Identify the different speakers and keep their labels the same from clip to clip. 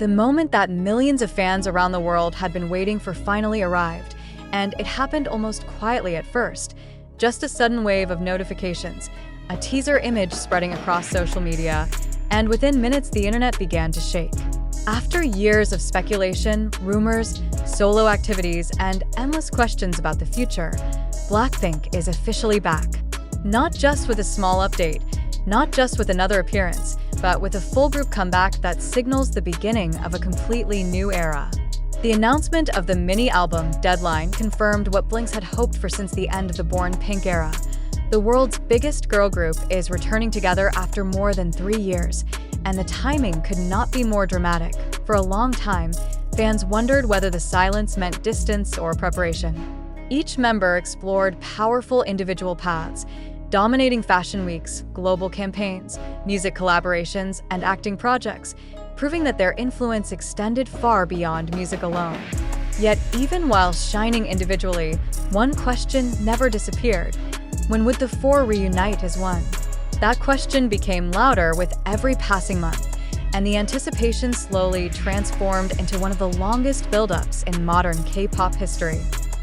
Speaker 1: The moment that millions of fans around the world had been waiting for finally arrived, and it happened almost quietly at first. Just a sudden wave of notifications, a teaser image spreading across social media, and within minutes the internet began to shake. After years of speculation, rumors, solo activities, and endless questions about the future, BLACKPINK is officially back. Not just with a small update, not just with another appearance, but with a full group comeback that signals the beginning of a completely new era. The announcement of the mini-album Deadline confirmed what Blinks had hoped for since the end of the Born Pink era. The world's biggest girl group is returning together after more than 3 years, and the timing could not be more dramatic. For a long time, fans wondered whether the silence meant distance or preparation. Each member explored powerful individual paths, dominating fashion weeks, global campaigns, music collaborations, and acting projects, proving that their influence extended far beyond music alone. Yet even while shining individually, one question never disappeared. When would the four reunite as one? That question became louder with every passing month, and the anticipation slowly transformed into one of the longest build-ups in modern K-pop history.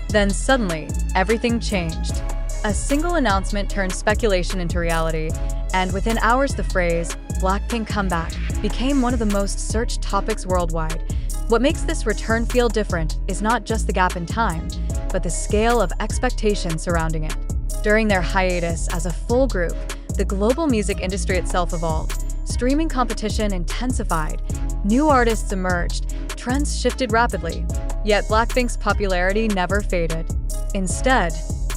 Speaker 1: Then suddenly, everything changed. A single announcement turned speculation into reality, and within hours the phrase, "BLACKPINK comeback," became one of the most searched topics worldwide. What makes this return feel different is not just the gap in time, but the scale of expectation surrounding it. During their hiatus as a full group, the global music industry itself evolved. Streaming competition intensified, new artists emerged, trends shifted rapidly. Yet BLACKPINK's popularity never faded. Instead,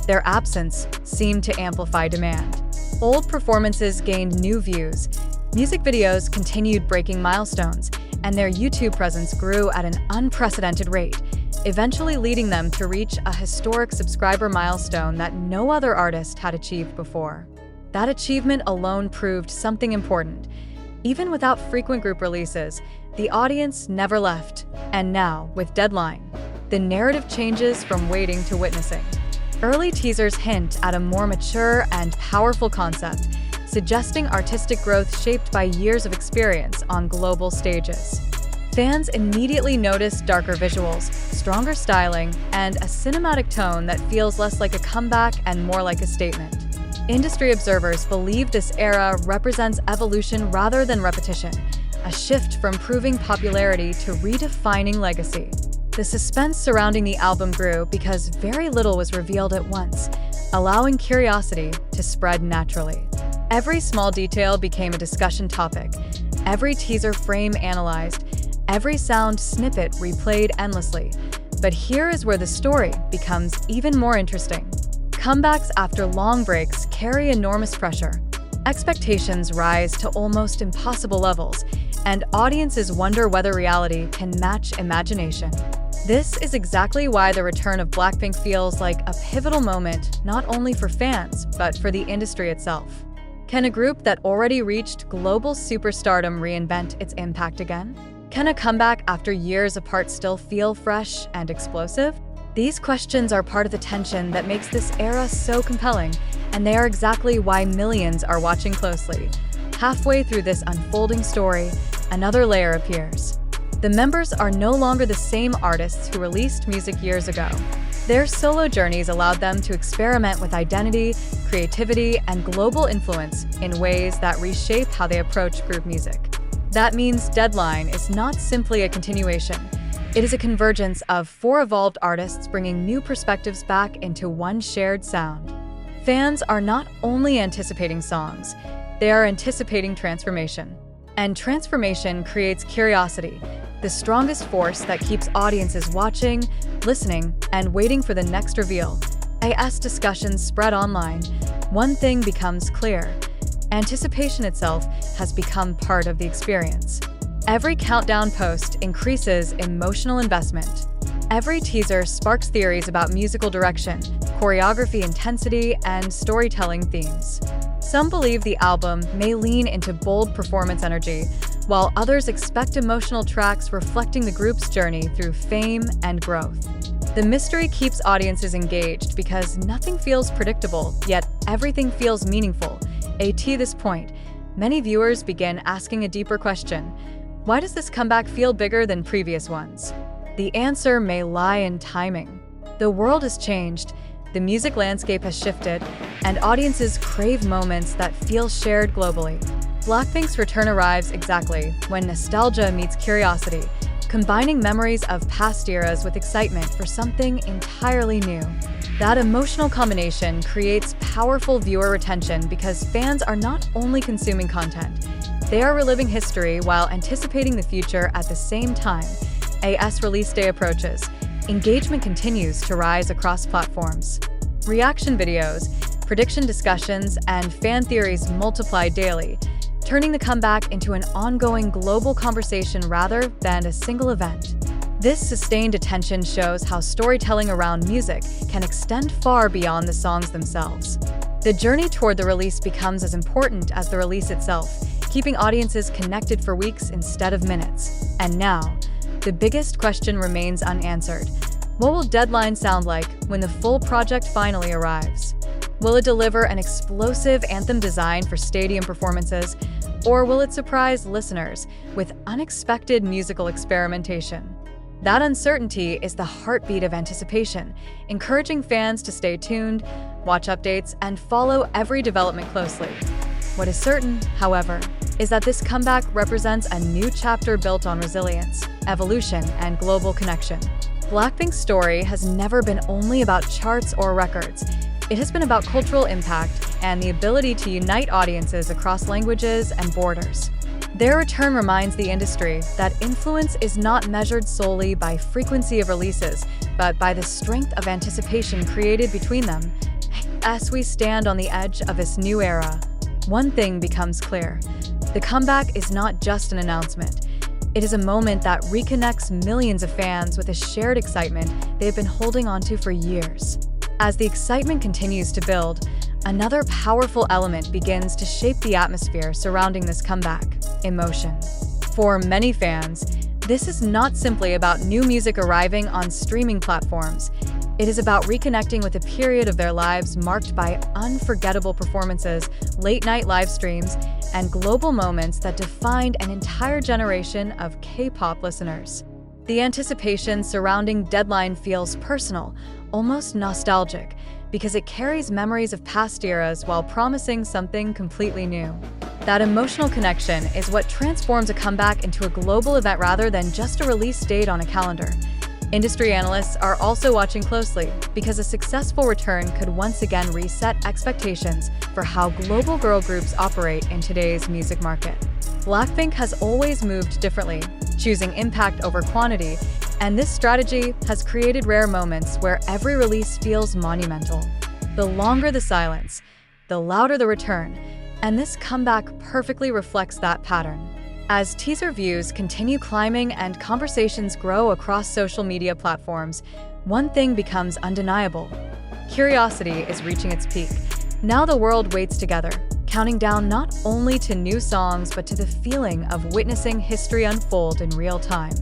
Speaker 1: their absence seemed to amplify demand. Old performances gained new views, music videos continued breaking milestones, and their YouTube presence grew at an unprecedented rate, eventually leading them to reach a historic subscriber milestone that no other artist had achieved before. That achievement alone proved something important. Even without frequent group releases, the audience never left. And now, with Deadline, the narrative changes from waiting to witnessing. Early teasers hint at a more mature and powerful concept, suggesting artistic growth shaped by years of experience on global stages. Fans immediately noticed darker visuals, stronger styling, and a cinematic tone that feels less like a comeback and more like a statement. Industry observers believe this era represents evolution rather than repetition, a shift from proving popularity to redefining legacy. The suspense surrounding the album grew because very little was revealed at once, allowing curiosity to spread naturally. Every small detail became a discussion topic, every teaser frame analyzed, every sound snippet replayed endlessly. But here is where the story becomes even more interesting. Comebacks after long breaks carry enormous pressure. Expectations rise to almost impossible levels, and audiences wonder whether reality can match imagination. This is exactly why the return of BLACKPINK feels like a pivotal moment not only for fans, but for the industry itself. Can a group that already reached global superstardom reinvent its impact again? Can a comeback after years apart still feel fresh and explosive? These questions are part of the tension that makes this era so compelling, and they are exactly why millions are watching closely. Halfway through this unfolding story, another layer appears. The members are no longer the same artists who released music years ago. Their solo journeys allowed them to experiment with identity, creativity, and global influence in ways that reshape how they approach group music. That means Deadline is not simply a continuation. It is a convergence of 4 evolved artists bringing new perspectives back into one shared sound. Fans are not only anticipating songs, they are anticipating transformation. And transformation creates curiosity, the strongest force that keeps audiences watching, listening, and waiting for the next reveal. As discussions spread online, one thing becomes clear. Anticipation itself has become part of the experience. Every countdown post increases emotional investment. Every teaser sparks theories about musical direction, choreography intensity, and storytelling themes. Some believe the album may lean into bold performance energy, while others expect emotional tracks reflecting the group's journey through fame and growth. The mystery keeps audiences engaged because nothing feels predictable, yet everything feels meaningful. To this point, many viewers begin asking a deeper question. Why does this comeback feel bigger than previous ones? The answer may lie in timing. The world has changed, the music landscape has shifted, and audiences crave moments that feel shared globally. BLACKPINK's return arrives exactly when nostalgia meets curiosity, combining memories of past eras with excitement for something entirely new. That emotional combination creates powerful viewer retention because fans are not only consuming content, they are reliving history while anticipating the future at the same time. As release day approaches, engagement continues to rise across platforms. Reaction videos, prediction discussions, and fan theories multiply daily, turning the comeback into an ongoing global conversation rather than a single event. This sustained attention shows how storytelling around music can extend far beyond the songs themselves. The journey toward the release becomes as important as the release itself, keeping audiences connected for weeks instead of minutes. And now, the biggest question remains unanswered. What will Deadline sound like when the full project finally arrives? Will it deliver an explosive anthem designed for stadium performances, or will it surprise listeners with unexpected musical experimentation? That uncertainty is the heartbeat of anticipation, encouraging fans to stay tuned, watch updates, and follow every development closely. What is certain, however, is that this comeback represents a new chapter built on resilience, evolution, and global connection. BLACKPINK's story has never been only about charts or records. It has been about cultural impact and the ability to unite audiences across languages and borders. Their return reminds the industry that influence is not measured solely by frequency of releases, but by the strength of anticipation created between them. As we stand on the edge of this new era, one thing becomes clear. The comeback is not just an announcement. It is a moment that reconnects millions of fans with a shared excitement they've been holding onto for years. As the excitement continues to build, another powerful element begins to shape the atmosphere surrounding this comeback: emotion. For many fans, this is not simply about new music arriving on streaming platforms. It is about reconnecting with a period of their lives marked by unforgettable performances, late-night live streams, and global moments that defined an entire generation of K-pop listeners. The anticipation surrounding Deadline feels personal, almost nostalgic, because it carries memories of past eras while promising something completely new. That emotional connection is what transforms a comeback into a global event rather than just a release date on a calendar. Industry analysts are also watching closely because a successful return could once again reset expectations for how global girl groups operate in today's music market. BLACKPINK has always moved differently, choosing impact over quantity, and this strategy has created rare moments where every release feels monumental. The longer the silence, the louder the return, and this comeback perfectly reflects that pattern. As teaser views continue climbing and conversations grow across social media platforms, one thing becomes undeniable. Curiosity is reaching its peak. Now the world waits together, counting down not only to new songs but to the feeling of witnessing history unfold in real time.